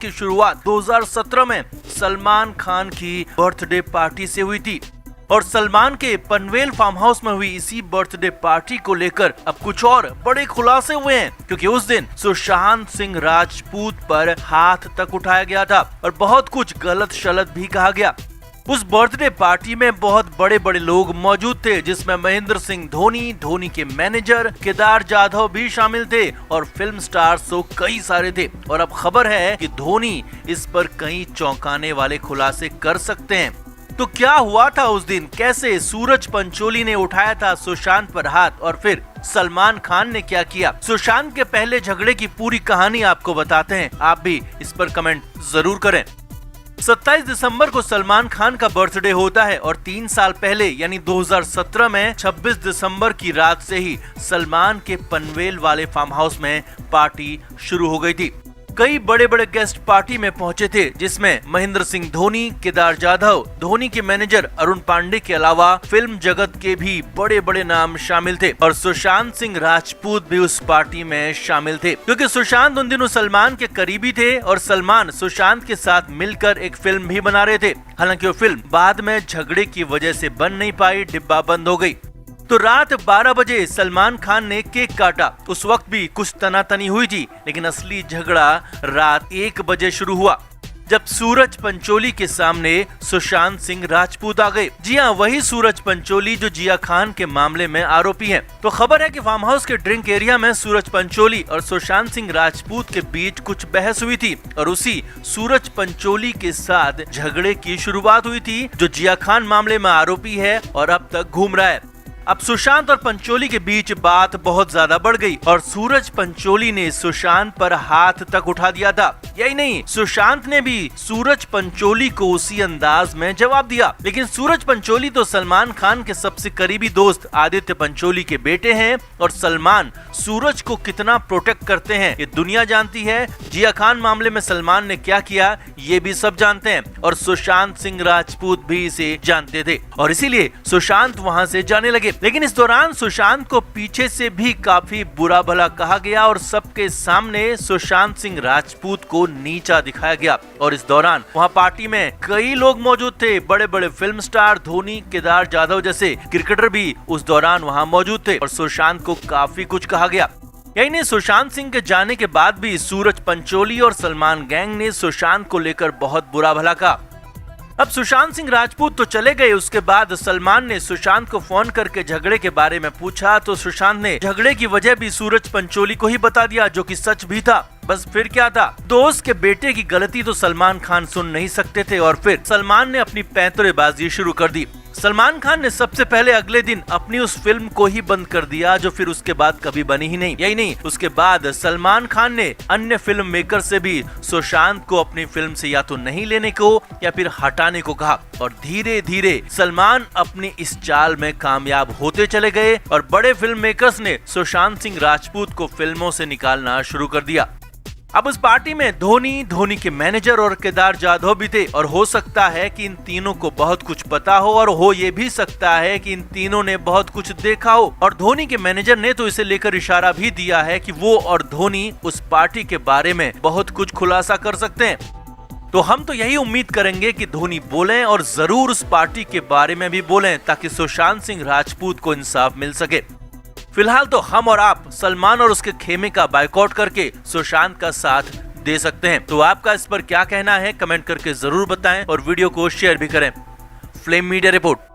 की शुरुआत 2017 में सलमान खान की बर्थडे पार्टी से हुई थी और सलमान के पनवेल फार्म हाउस में हुई इसी बर्थडे पार्टी को लेकर अब कुछ और बड़े खुलासे हुए हैं, क्योंकि उस दिन सुशांत सिंह राजपूत पर हाथ तक उठाया गया था और बहुत कुछ गलत शलत भी कहा गया। उस बर्थडे पार्टी में बहुत बड़े बड़े लोग मौजूद थे, जिसमें महेंद्र सिंह धोनी, धोनी के मैनेजर केदार जाधव भी शामिल थे और फिल्म स्टार्स तो कई सारे थे। और अब खबर है कि धोनी इस पर कई चौंकाने वाले खुलासे कर सकते हैं। तो क्या हुआ था उस दिन, कैसे सूरज पंचोली ने उठाया था सुशांत पर हाथ और फिर सलमान खान ने क्या किया, सुशांत के पहले झगड़े की पूरी कहानी आपको बताते हैं। आप भी इस पर कमेंट जरूर करें। 27 दिसंबर को सलमान खान का बर्थडे होता है और 3 साल पहले यानी 2017 में 26 दिसंबर की रात से ही सलमान के पनवेल वाले फार्म हाउस में पार्टी शुरू हो गई थी। कई बड़े बड़े गेस्ट पार्टी में पहुंचे थे, जिसमें महेंद्र सिंह धोनी, केदार जाधव, धोनी के मैनेजर अरुण पांडे के अलावा फिल्म जगत के भी बड़े बड़े नाम शामिल थे और सुशांत सिंह राजपूत भी उस पार्टी में शामिल थे, क्योंकि सुशांत उन दिनों सलमान के करीबी थे और सलमान सुशांत के साथ मिलकर एक फिल्म भी बना रहे थे। हालांकि वो फिल्म बाद में झगड़े की वजह से बन नहीं पाई, डिब्बा बंद हो गई। तो रात 12 बजे सलमान खान ने केक काटा। उस वक्त भी कुछ तनातनी हुई थी, लेकिन असली झगड़ा रात 1 बजे शुरू हुआ, जब सूरज पंचोली के सामने सुशांत सिंह राजपूत आ गए। जी हाँ, वही सूरज पंचोली जो जिया खान के मामले में आरोपी हैं। तो खबर है कि फार्म हाउस के ड्रिंक एरिया में सूरज पंचोली और सुशांत सिंह राजपूत के बीच कुछ बहस हुई थी और उसी सूरज पंचोली के साथ झगड़े की शुरुआत हुई थी, जो जिया खान मामले में आरोपी है और अब तक घूम रहा है। अब सुशांत और पंचोली के बीच बात बहुत ज्यादा बढ़ गई और सूरज पंचोली ने सुशांत पर हाथ तक उठा दिया था। यही नहीं, सुशांत ने भी सूरज पंचोली को उसी अंदाज में जवाब दिया। लेकिन सूरज पंचोली तो सलमान खान के सबसे करीबी दोस्त आदित्य पंचोली के बेटे हैं और सलमान सूरज को कितना प्रोटेक्ट करते हैं ये दुनिया जानती है। जिया खान मामले में सलमान ने क्या किया ये भी सब जानते हैं और सुशांत सिंह राजपूत भी इसे जानते थे और इसीलिए सुशांत वहां से जाने लगे। लेकिन इस दौरान सुशांत को पीछे से भी काफी बुरा भला कहा गया और सबके सामने सुशांत सिंह राजपूत को नीचा दिखाया गया। और इस दौरान वहां पार्टी में कई लोग मौजूद थे, बड़े बड़े फिल्म स्टार, धोनी, केदार जाधव जैसे क्रिकेटर भी उस दौरान वहां मौजूद थे और सुशांत को काफी कुछ कहा गया। यही नहीं, सुशांत सिंह के जाने के बाद भी सूरज पंचोली और सलमान गैंग ने सुशांत को लेकर बहुत बुरा भला कहा। अब सुशांत सिंह राजपूत तो चले गए, उसके बाद सलमान ने सुशांत को फोन करके झगड़े के बारे में पूछा तो सुशांत ने झगड़े की वजह भी सूरज पंचोली को ही बता दिया, जो कि सच भी था। बस फिर क्या था, दोस्त के बेटे की गलती तो सलमान खान सुन नहीं सकते थे और फिर सलमान ने अपनी पैंतरेबाजी शुरू कर दी। सलमान खान ने सबसे पहले अगले दिन अपनी उस फिल्म को ही बंद कर दिया, जो फिर उसके बाद कभी बनी ही नहीं। यही नहीं, उसके बाद सलमान खान ने अन्य फिल्म मेकर से भी सुशांत को अपनी फिल्म से या तो नहीं लेने को या फिर हटाने को कहा और धीरे धीरे सलमान अपनी इस चाल में कामयाब होते चले गए और बड़े फिल्म मेकर्स ने सुशांत सिंह राजपूत को फिल्मों से निकालना शुरू कर दिया। अब उस पार्टी में धोनी, धोनी के मैनेजर और केदार जाधव भी थे और हो सकता है कि इन तीनों को बहुत कुछ पता हो और हो ये भी सकता है कि इन तीनों ने बहुत कुछ देखा हो और धोनी के मैनेजर ने तो इसे लेकर इशारा भी दिया है कि वो और धोनी उस पार्टी के बारे में बहुत कुछ खुलासा कर सकते हैं। तो हम तो यही उम्मीद करेंगे कि धोनी बोलें और जरूर उस पार्टी के बारे में भी बोलें, ताकि सुशांत सिंह राजपूत को इंसाफ मिल सके। फिलहाल तो हम और आप सलमान और उसके खेमे का बायकॉट करके सुशांत का साथ दे सकते हैं। तो आपका इस पर क्या कहना है कमेंट करके जरूर बताएं और वीडियो को शेयर भी करें। Flame media report.